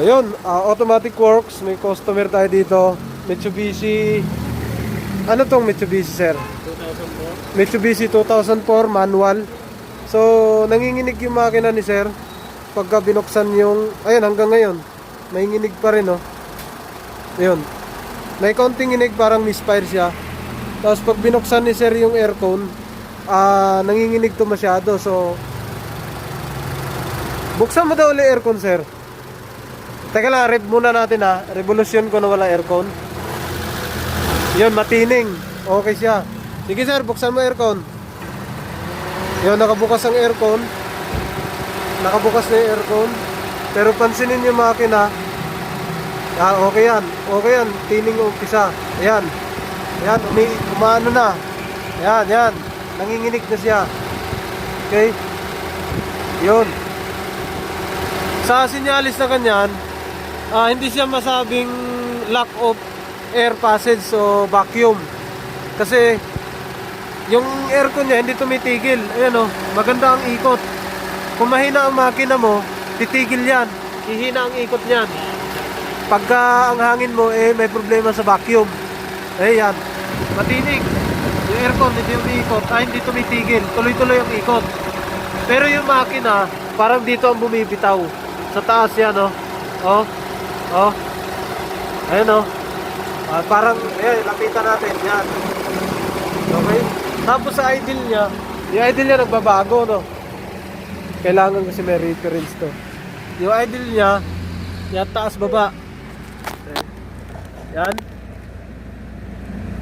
Ayun, automatic works. May customer tayo dito. Mitsubishi. Ano tong Mitsubishi, sir? 2004. Mitsubishi 2004 manual. So, nanginginig yung makina ni sir. Pagka binuksan yung... Ayun, hanggang ngayon. Nanginginig pa rin, oh. Ayun. May konting inig, parang misfire siya. Tapos pag binuksan ni sir yung aircon, nanginginig to masyado. So, buksan mo daw ulit aircon, sir. Teka lang, rev muna natin ha. Revolution ko na wala aircon. Yun, matining. Okay siya. Sige sir, buksan mo aircon. Yun, nakabukas ang aircon. Nakabukas na yung aircon. Pero pansinin yung makina. Okay yan. Okay yan. Tining umpisa. Ayan. Ayan, umaano na. Ayan, yan. Nanginginig na siya. Okay. Yun. Sa sinyalis na kanyan, hindi siya masabing lack of air passage o vacuum. Kasi yung aircon niya hindi tumitigil. Ayan o, maganda ang ikot. Kung mahina ang makina mo, titigil yan. Hihina ang ikot niyan. Pagka ang hangin mo may problema sa vacuum. Ayan, matinig. Yung aircon hindi umiikot, hindi tumitigil. Tuloy-tuloy ang ikot. Pero yung makina, parang dito ang bumibitaw. Sa taas yan, oh. Oh. Ayan, oh. Parang, lapitan natin. Yan. Okay. Tapos sa idle niya, yung idle niya nagbabago, no? Kailangan kasi may reference to. Yung idle niya, yan, taas, baba. Yan.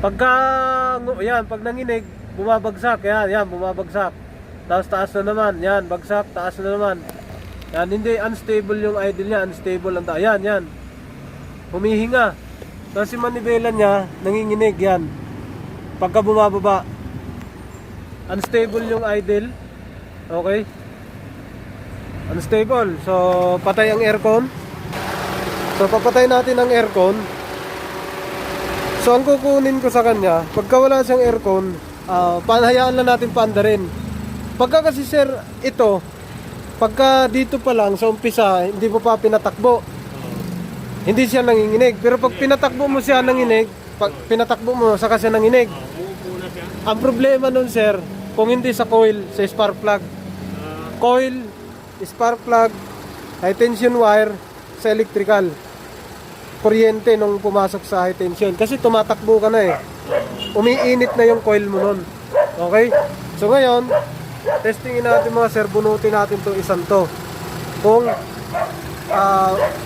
Pag nanginig, bumabagsak. Yan, bumabagsak. Tapos taas na naman. Yan, bagsak, taas na naman. Yan, hindi unstable yung idle niya, unstable ang yan. Humihinga. Tapos si manibela niya, nanginginig yan. Pagka bumababa, unstable yung idle. Okay? Unstable. So, patay ang aircon. So, papatay natin ang aircon. So, ang kukunin ko sa kanya, pagka wala siyang aircon, panahayaan lang natin paandarin. Pagka kasi sir, ito, pagka dito pa lang sa umpisa, hindi mo pa pinatakbo. Hindi siya nanginginig. Pero pag pinatakbo mo siya nanginig, pag pinatakbo mo, saka siya nanginig. Ang problema nun sir, kung hindi sa coil, sa spark plug. Coil, spark plug, high tension wire, sa electrical. Kuryente nung pumasok sa high tension. Kasi tumatakbo ka na eh. Umiinit na yung coil mo nun. Okay? So ngayon, testingin natin mga sir, bunutin natin itong isang to. Kung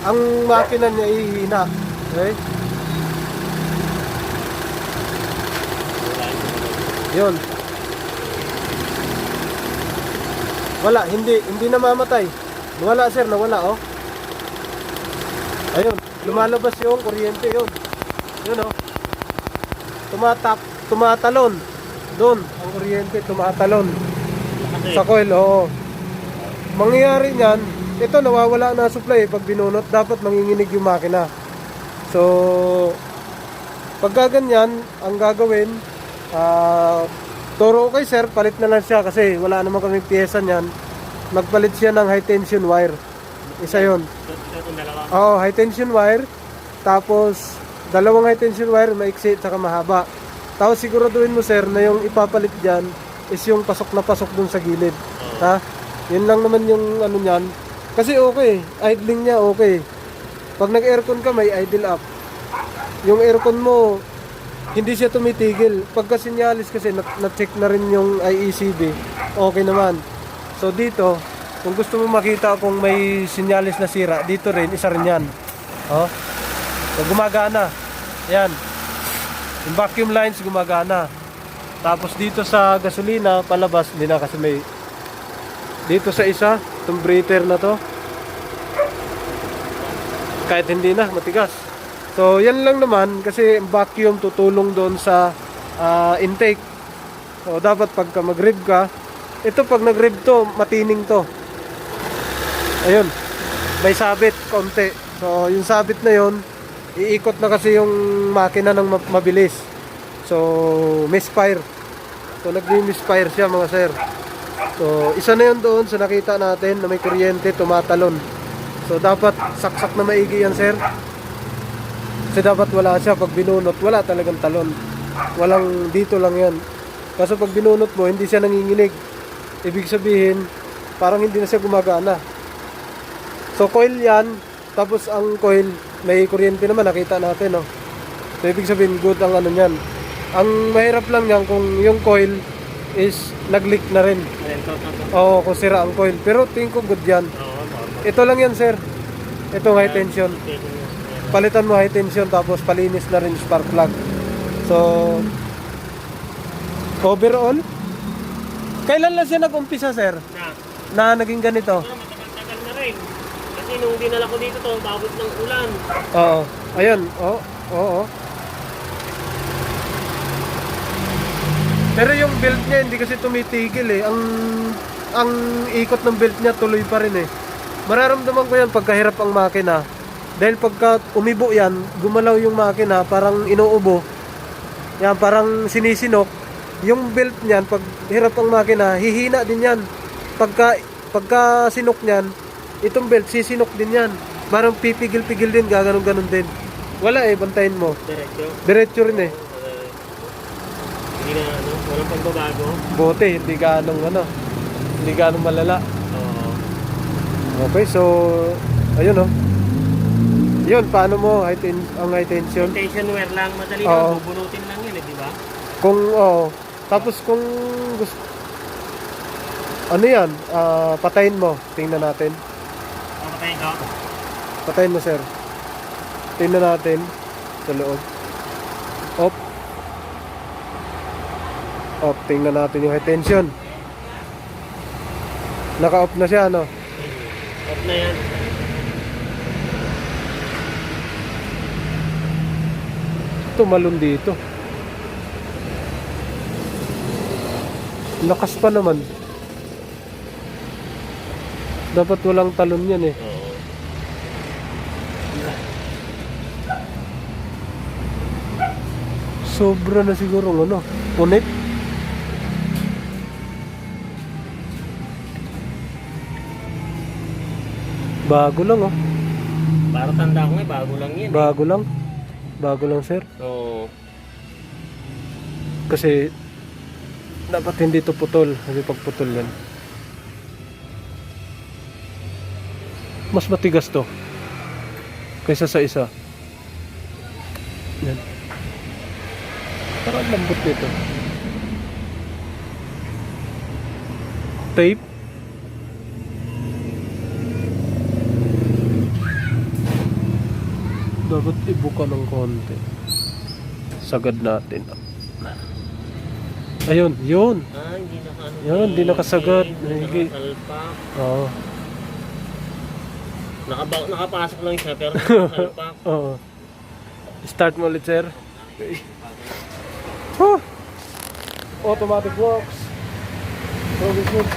ang makina niya ihina. Okay? Yun. Wala, hindi namamatay. Nawala sir, nawala oh. Ayun, lumalabas yung kuryente yun. Yun oh. Tumatalon. Doon, ang kuryente tumatalon. Sa coil, oo. Mangyayari niyan, ito nawawala na supply pag binunot, dapat manginginig yung makina. So, pagka ganyan, ang gagawin, turo okay sir, palit na lang siya kasi wala naman kaming piyesa niyan. Magpalit siya ng high tension wire. Isa yun. Oo, high tension wire. Tapos, dalawang high tension wire, maiksi at saka mahaba. Tapos siguraduhin mo sir na yung ipapalit dyan is yung pasok na pasok dun sa gilid. Ha? Yun lang naman yung ano nyan. Kasi okay, idling niya okay. Pag nag-aircon ka, may idle up. Yung aircon mo, hindi siya tumitigil. Pagka sinyalis kasi, na-check na rin yung IECB. Okay naman. So dito, kung gusto mo makita kung may sinyalis na sira, dito rin, isa rin yan. Oh. So gumagana. Yan. Yung vacuum lines gumagana. Tapos dito sa gasolina, palabas, hindi na kasi may... Dito sa isa, itong breather na to. Kahit hindi na, matigas. So yan lang naman, kasi vacuum tutulong doon sa intake. So dapat pagka mag-rev ka, ito pag nag-rev to, matining to. Ayun, may sabit konti. So yung sabit na yon, iikot na kasi yung makina ng mabilis. So misfire. So nagmi-misfire siya mga sir. So isa na yun doon sa nakita natin na may kuryente tumatalon So dapat saksak na maigi yan, sir. Kasi dapat wala siya. Pag binunot, wala talagang talon. Walang dito lang yan. Kaso pag binunot mo, hindi siya nanginginig. Ibig sabihin, parang hindi na siya gumagana. So coil yan. Tapos ang coil, may kuryente naman, nakita natin, no? So ibig sabihin, good ang ano niyan. Ang mahirap lang yan kung yung coil is nag-leak na rin. Oo, kung sira ang coil. Pero tingin ko good yan. Ito lang yan, sir. Itong high tension. Palitan mo high tension, tapos palinis na rin spark plug. So, overall, kailan lang siya nag-umpisa, sir? Na naging ganito? Matagal na rin. Kasi nung dinala ko dito to, babot ng ulan. Oo. Ayun. Oo. Pero yung belt niya hindi kasi tumitigil eh. Ang ikot ng belt niya tuloy pa rin eh. Mararamdaman ko yan pagkahirap ang makina. Dahil pagka umibo yan, gumalaw yung makina, parang inuubo. Yan, parang sinisinok. Yung belt niyan, pag hirap ang makina, hihina din yan. Pagka sinok niyan, itong belt, sisinok din yan. Parang pipigil-pigil din, gaganon-ganon din. Wala eh, bantayin mo. Diretso rin eh. Hindi na walang pagbabago. Bote, hindi ganong malala. Oo. Okay, so, ayun oh. Yun, paano mo ang high tension? Tension wear lang, madali Oo. lang, bubunutin lang yun eh, di ba? Tapos kung gusto, ano yan, patayin mo, tingnan natin. Papatayin ko. Patayin mo, sir. Tingnan natin sa loob. Off, tingnan natin yung high tension. Naka-off na siya, ano? Off na yan. Tumalon dito. Lakas pa naman. Dapat walang talon yan eh. Oo. Sobra na siguro ano, punit. Bago lang oh. Para tanda ko nga, bago lang yan. Bago lang sir. Oo. Kasi dapat hindi to putol. Kasi pag putol yan, mas matigas to kaysa sa isa. Yan. Parang lambot nito. Tape. Dapat ibuka ng konti. Sagad natin. Ayun, yun. Hindi naka ano. Yun, hindi nakasagad. Hindi nakasalpak. Oo. Nakapasok lang siya pero nakasalpak. Oo. Start mo ulit, sir. Okay. Huh! Automatic works. Really good.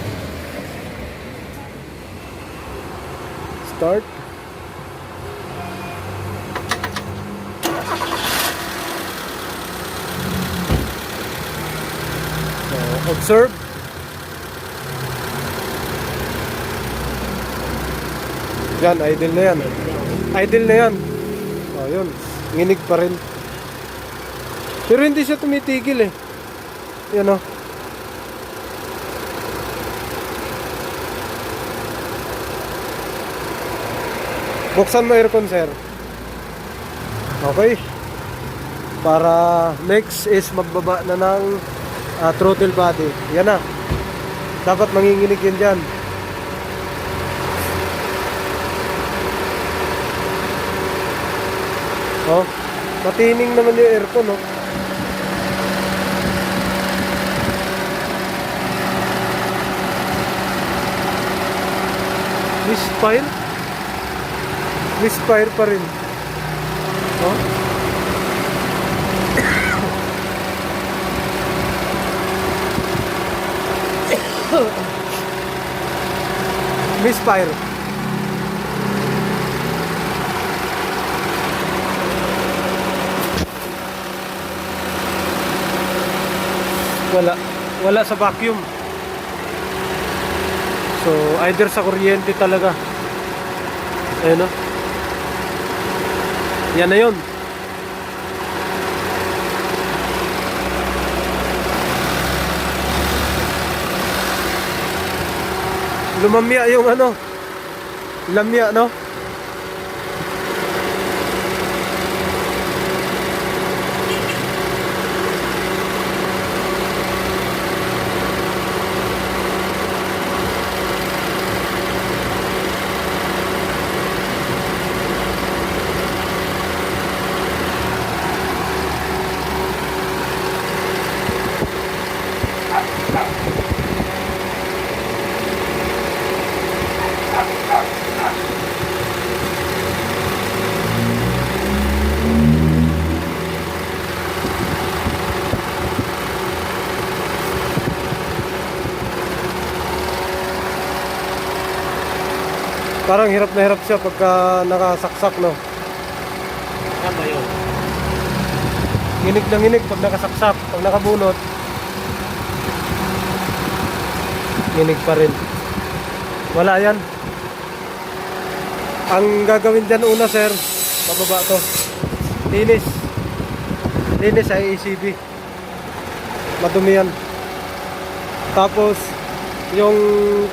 Start. Observe. Yan, idle na yan. Idle na yan. Oh, yun. Nginig pa rin. Pero hindi siya tumitigil eh. Yan o. Buksan mo aircon, sir. Okay. Para next is magbaba na ng throttle body. Yan na. Dapat manginginig yan dyan. Oh, matining naman yung aircon, oh. Misfire? Misfire pa rin. Oh. Misfire. Wala sa vacuum. So either sa kuryente talaga. Ayun o. Yan na yun. Lumamya yung ano. Lamya, no? Parang hirap na hirap siya pagka nakasaksak, no? Saan ba yun? Nginig na nginig pag nakasaksak. Pag nakabunot, nginig pa rin. Wala yan. Ang gagawin dyan una, sir, bababa to. Linis. Linis ay ACB. Madumi yan. Tapos, yung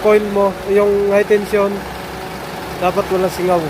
coil mo, yung high tension, dapat walang singaw.